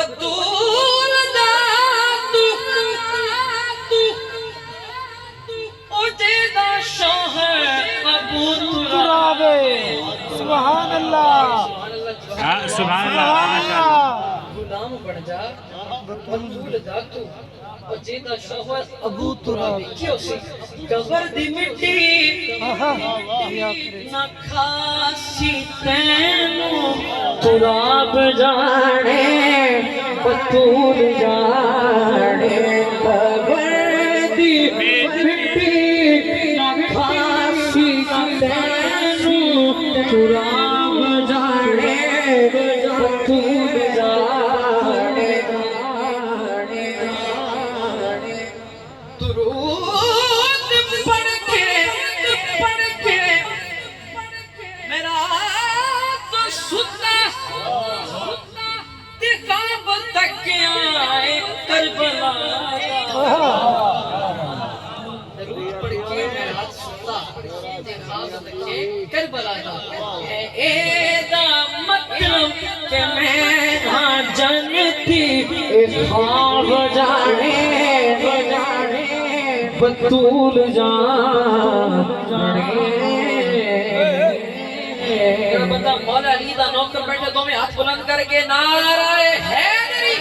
بطول دادو اجیدہ شاہ ابو تراب سبحان اللہ سبحان اللہ غلام بن جا بطول دادو اجیدہ شاہ ابو تراب کیوں سی قبر دی مٹی نہ کھاسی تینوں تراب جانے بطول جانے قبر دی مٹی نہ کھاسی تینوں تراب جانے بطول جانے درود پڑھ کے میرا تو سننا خواب تک آئے کربلا درود پڑھ کے میرا سننا خواب تک کربلا اے دا مطلب کہ میں نہ جانتی خواب جانے بطول جانے بندہ مولا علی دا نوکر بیٹھے دو میں ہاتھ بلند کر کے نعرہ حیدری